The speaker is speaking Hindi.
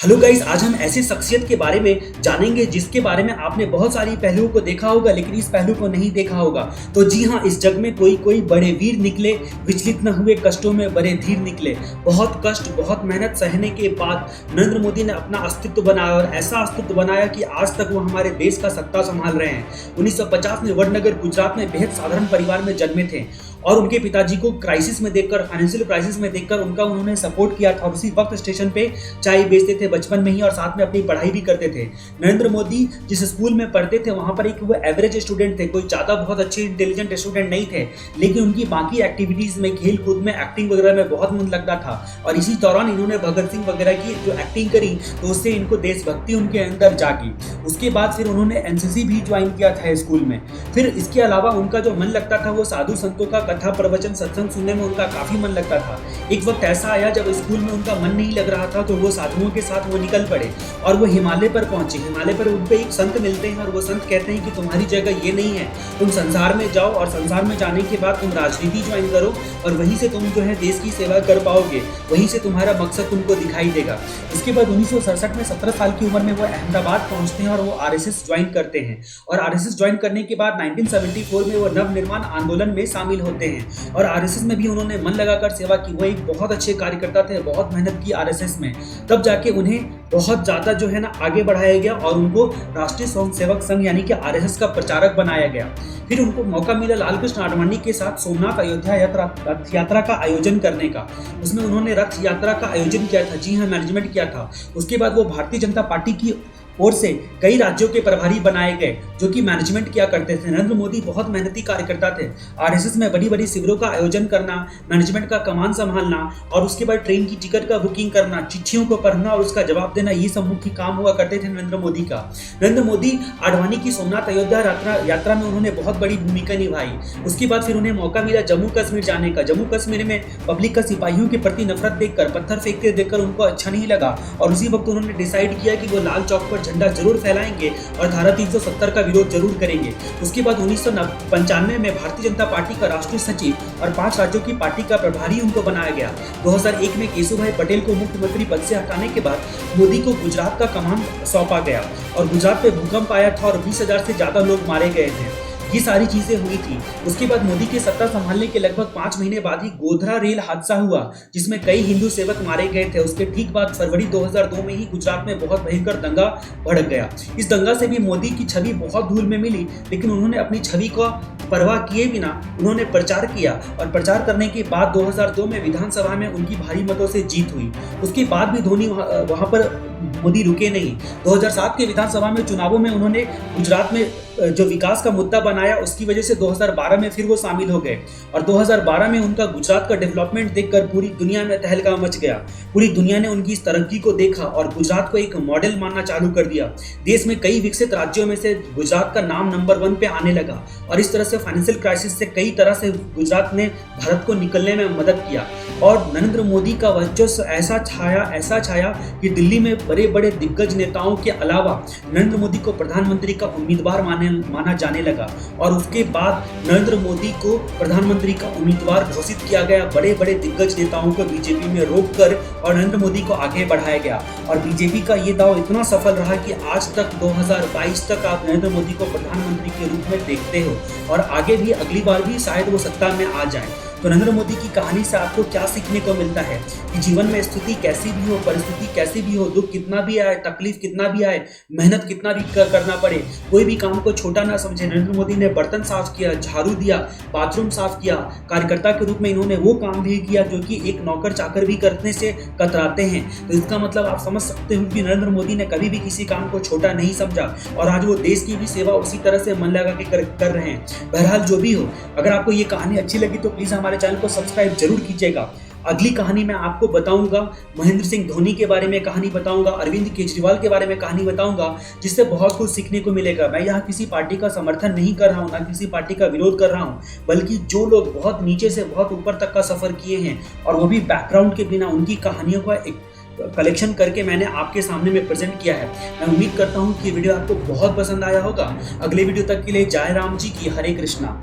हेलो गाइस, आज हम ऐसी शख्सियत के बारे में जानेंगे जिसके बारे में आपने बहुत सारी पहलुओं को देखा होगा लेकिन इस पहलू को नहीं देखा होगा। तो जी हाँ, इस जग में कोई कोई बड़े वीर निकले, विचलित न हुए कष्टों में बड़े धीर निकले। बहुत कष्ट, बहुत मेहनत सहने के बाद नरेंद्र मोदी ने अपना अस्तित्व बनाया और ऐसा अस्तित्व बनाया कि आज तक वो हमारे देश का सत्ता संभाल रहे हैं। 1950 में वडनगर गुजरात में बेहद साधारण परिवार में जन्मे थे और उनके पिताजी को क्राइसिस में देखकर, फाइनेंशियल क्राइसिस में देखकर उन्होंने सपोर्ट किया था और उसी वक्त स्टेशन पे चाय बेचते थे बचपन में ही और साथ में अपनी पढ़ाई भी करते थे। नरेंद्र मोदी जिस स्कूल में पढ़ते थे वहां पर एक वो एवरेज स्टूडेंट थे, कोई ज़्यादा बहुत अच्छे इंटेलिजेंट स्टूडेंट नहीं थे, लेकिन उनकी बाकी एक्टिविटीज़ में, खेल कूद में, एक्टिंग वगैरह में बहुत मन लगता था। और इसी दौरान इन्होंने भगत सिंह वगैरह की जो एक्टिंग करी तो उससे इनको देशभक्ति उनके अंदर जागी। उसके बाद फिर उन्होंने एनसीसी भी ज्वाइन किया था स्कूल में। फिर इसके अलावा उनका जो मन लगता था वो साधु संतों का कथा प्रवचन सत्संग सुनने में उनका काफ़ी मन लगता था। एक वक्त ऐसा आया जब स्कूल में उनका मन नहीं लग रहा था तो वो साधुओं के साथ वो निकल पड़े और वो हिमालय पर पहुंचे। हिमालय पर उन पे एक संत मिलते हैं और वो संत कहते हैं कि तुम्हारी जगह ये नहीं है, तुम संसार में जाओ और संसार में जाने के बाद तुम राजनीति ज्वाइन करो और वहीं से तुम जो है देश की सेवा कर पाओगे, वहीं से तुम्हारा मकसद तुमको दिखाई देगा। उसके बाद 1967 में 17 साल की उम्र में वो अहमदाबाद पहुंचते हैं और वो आरएसएस ज्वाइन करते हैं और आरएसएस ज्वाइन करने के बाद 1974 में वो नवनिर्माण आंदोलन में शामिल होते हैं और आरएसएस में भी उन्होंने मन लगाकर सेवा की। वो एक बहुत अच्छे कार्यकर्ता थे, बहुत मेहनत की आरएसएस में। तब जाके उन्हें बहुत ज़्यादा जो है ना आगे बढ़ाया गया और उनको राष्ट्रीय स्वयंसेवक संघ यानी कि आरएसएस का प्रचारक बनाया गया। फिर उनको मौका मिला लालकृष्ण आडवाणी के साथ सोमनाथ अयोध्या रथ यात्रा का आयोजन करने का। उसमें उन्होंने रथ यात्रा का आयोजन किया था, जी हाँ, मैनेजमेंट किया था। उसके बाद वो भारतीय जनता पार्टी की ओर से कई राज्यों के प्रभारी बनाए गए जो कि मैनेजमेंट किया करते थे। नरेंद्र मोदी बहुत मेहनती कार्यकर्ता थे। आरएसएस में बड़ी बड़ी शिविरों का आयोजन करना, मैनेजमेंट का कमान संभालना और उसके बाद ट्रेन की टिकट का बुकिंग करना, चिट्ठियों को पढ़ना और उसका जवाब देना, ये सब मुख्य काम हुआ करते थे नरेंद्र मोदी का। नरेंद्र मोदी आडवाणी की सोमनाथ अयोध्या यात्रा में उन्होंने बहुत बड़ी भूमिका निभाई। उसके बाद फिर उन्हें मौका मिला जम्मू कश्मीर जाने का। जम्मू कश्मीर में पब्लिक का सिपाहियों के प्रति नफरत देखकर, पत्थर फेंकते देखकर उनको अच्छा नहीं लगा और उसी वक्त उन्होंने डिसाइड किया कि वो लाल चौक पर झंडा जरूर फैलाएंगे और धारा 370 का विरोध जरूर करेंगे। उसके बाद 1995 में भारतीय जनता पार्टी का राष्ट्रीय सचिव और 5 राज्यों की पार्टी का प्रभारी उनको बनाया गया। 2001 में केशुभाई पटेल को मुख्यमंत्री पद से हटाने के बाद मोदी को गुजरात का कमान सौंपा गया और गुजरात पे भूकंप आया था और 20,000 से ज्यादा लोग मारे गए थे। ये सारी चीजें हुई थी। उसके बाद मोदी के सत्ता संभालने के लगभग 5 महीने बाद ही गोधरा रेल हादसा हुआ जिसमें कई हिंदू सेवक मारे गए थे। उसके ठीक बाद फरवरी 2002 में ही गुजरात में बहुत भयंकर दंगा भड़क गया। इस दंगा से भी मोदी की छवि बहुत धूल में मिली, लेकिन उन्होंने अपनी छवि को परवाह किए बिना उन्होंने प्रचार किया और प्रचार करने के बाद 2002 में विधानसभा में उनकी भारी मतों से जीत हुई। उसके बाद भी धोनी वहां पर मोदी रुके नहीं। 2007 के विधानसभा में चुनावों में उन्होंने गुजरात में जो विकास का मुद्दा बनाया उसकी वजह से 2012 में फिर वो शामिल हो गए और 2012 में उनका गुजरात का डेवलपमेंट देखकर पूरी दुनिया में तहलका मच गया। पूरी दुनिया ने उनकी इस तरक्की को देखा और गुजरात को एक मॉडल मानना चालू कर दिया। देश में कई विकसित राज्यों में से गुजरात का नाम नंबर 1 पे आने लगा और इस तरह से फाइनेंशियल क्राइसिस से कई तरह से गुजरात ने भारत को निकलने में मदद किया। और नरेंद्र मोदी का वर्चस्व ऐसा छाया कि दिल्ली में बड़े बड़े दिग्गज नेताओं के अलावा नरेंद्र मोदी को प्रधानमंत्री का उम्मीदवार माना जाने लगा और उसके बाद नरेंद्र मोदी को प्रधानमंत्री का उम्मीदवार घोषित किया गया। बड़े बड़े दिग्गज नेताओं को बीजेपी में रोककर और नरेंद्र मोदी को आगे बढ़ाया गया और बीजेपी का ये दाव इतना सफल रहा कि आज तक 2022 तक आप नरेंद्र मोदी को प्रधानमंत्री के रूप में देखते हो और आगे भी अगली बार भी शायद वो सत्ता में आ जाए। तो नरेंद्र मोदी की कहानी से आपको क्या सीखने को मिलता है कि जीवन में स्थिति कैसी भी हो, परिस्थिति कैसी भी हो, दुख कितना भी आए, तकलीफ कितना भी आए, मेहनत कितना भी करना पड़े, कोई भी काम को छोटा ना समझे। नरेंद्र मोदी ने बर्तन साफ किया, झाड़ू दिया, बाथरूम साफ किया। कार्यकर्ता के रूप में इन्होंने वो काम भी किया जो कि एक नौकर चाकर भी करने से कतराते हैं। तो इसका मतलब आप समझ सकते हो कि नरेंद्र मोदी ने कभी भी किसी काम को छोटा नहीं समझा और आज वो देश की भी सेवा उसी तरह से मन लगा के कर रहे हैं। बहरहाल जो भी हो, अगर आपको ये कहानी अच्छी लगी तो प्लीज हमारे चैनल को सब्सक्राइब जरूर कीजिएगा। अगली कहानी में आपको बताऊंगा महेंद्र सिंह धोनी के बारे में कहानी बताऊंगा, अरविंद केजरीवाल के बारे में कहानी बताऊंगा, जिससे बहुत कुछ सीखने को मिलेगा। मैं यहाँ किसी पार्टी का समर्थन नहीं कर रहा हूँ, ना किसी पार्टी का विरोध कर रहा हूँ, बल्कि जो लोग बहुत नीचे से बहुत ऊपर तक का सफर किए हैं और वो भी बैकग्राउंड के बिना, उनकी कहानियों का एक कलेक्शन करके मैंने आपके सामने में प्रेजेंट किया है। मैं उम्मीद करता हूँ कि वीडियो आपको बहुत पसंद आया होगा। अगले वीडियो तक के लिए जय राम जी की, हरे कृष्णा।